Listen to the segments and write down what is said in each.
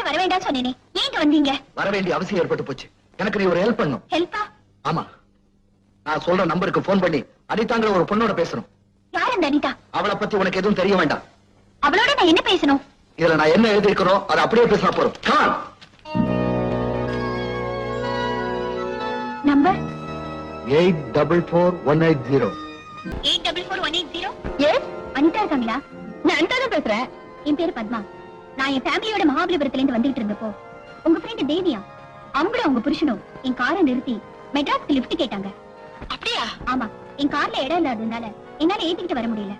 வர வேண்டாம் சொன்னேனே, ஏங்க வந்தீங்க? வர வேண்டிய அவசியம் ஏற்பட்டு போச்சு. எனக்கு நீ ஒரு ஹெல்ப் பண்ணும். ஹெல்ப்பா? ஆமா, நான் சொல்ற நம்பருக்கு போன் பண்ணி அனிதாங்கிற ஒரு பொண்ணோட பேசணும். யார் அந்த அனிதா? அவளை பத்தி உனக்கு எதுவும் தெரிய வேண்டாம். அவளோட நான் என்ன பேசணும்? இதுல நான் என்ன எழுதிருக்கிறோம் அதை அப்படியே பேசினா போறோம். நம்பர் 844180. 844180. எஸ், அனிதா இருக்காங்களா? நான் அனிதா தான் பேசுறேன். என் பேரு பத்மா. நான் என் ஃபேமிலியோட மகாபலிபுரத்துல இருந்து வந்துட்டு இருந்தப்போ உங்க ஃப்ரெண்ட் தேவியா அவங்களும் அவங்க புருஷனும் என் காரை நிறுத்தி மெட்ராஸ்க்கு லிஃப்ட் கேட்டாங்க. அப்படியா? ஆமா, என் கார்ல இடம் இல்லாததுனால என்னால ஏத்திக்கிட்டு வர முடியல.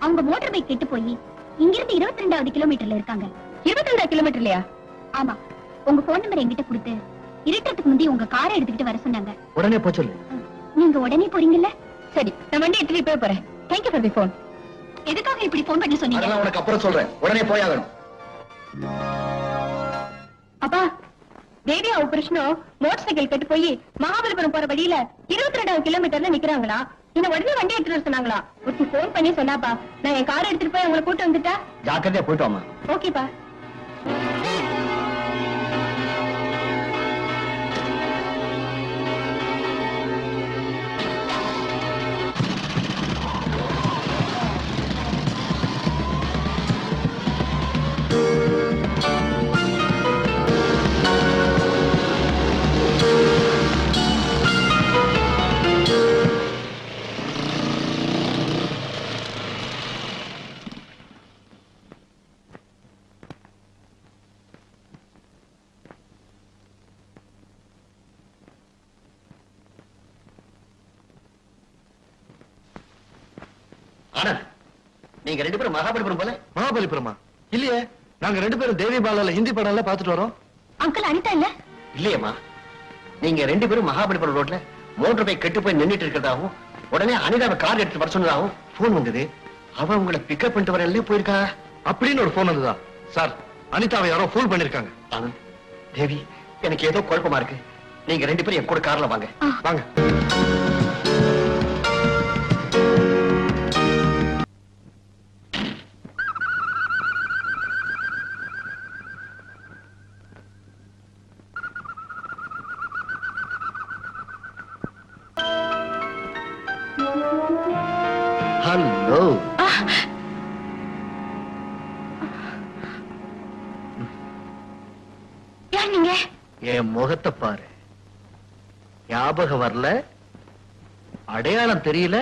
அவங்க மோட்டார் பைக் கெட்டு போய் இங்கிருந்து 22வது கிலோமீட்டர்ல இருக்காங்க. 22 கிலோமீட்டர்லயா? ஆமா. உங்க போன் நம்பர் என்கிட்ட கொடுத்து இருட்டத்துக்கு முந்தி உங்க காரை எடுத்துக்கிட்டு வர சொன்னாங்க. உடனே போ சொல்லு. நீங்க உடனே போறீங்கல்ல? சரி, நான் வண்டி எடுத்துட்டு போறேன். Thank you for the phone. எதுக்காக இப்படி போன் பண்ணி சொன்னீங்க? அதெல்லாம் உனக்கு அப்புறம் சொல்றேன். உடனே போயாகணும். அப்பா, தேவி அவங்க புருஷனும் மோட்டார் சைக்கிள் கெட்டு போய் மகாபலிபுரம் போற வழியில 22வது கிலோமீட்டர்ல நிக்கிறாங்களா? இன்னும் உடனே வண்டி எடுத்துட்டு சொன்னாங்களா? ஒருத்தி போன் பண்ணி சொன்னாப்பா. நான் என் காரை எடுத்துட்டு போய் உங்களை கூட்டு வந்துட்டா? ஜாக்கிரதையா போயிட்டு வாமா. ஓகேப்பா. நீங்க ரெண்டு பேரும் மகாபலிபுரம் போல? மகாபலிபுரமா? இல்லையே, நாங்க ரெண்டு பேரும் தேவி பாலால ஹிந்தி படம் எல்லாம் பாத்துட்டு வரோம். அங்கிள் அனிதா இல்ல? இல்லையம்மா, நீங்க ரெண்டு பேரும் மகாபலிபுரம் ரோட்ல மோட்டர் பைக் கெட்டு போய் நின்னுட்டு இருக்கிறதாவும் உடனே அனிதாவை கார் எடுத்து வர சொன்னதாகவும் போன் வந்தது. அவ உங்களை பிக்கப் பண்ணிட்டு வரலே போயிருக்கா அப்படின்னு ஒரு போன் வந்ததா? சார், அனிதாவை யாரோ ஃபூல் பண்ணிருக்காங்க. ஆனந்த், தேவி, எனக்கு ஏதோ குழப்பமா இருக்கு. நீங்க ரெண்டு பேரும் என் கூட கார்ல வாங்க. வாங்க. ஹலோ. யார் நீங்க? என் முகத்தை பாரு. ஞாபகம் வரல? அடையாளம் தெரியல?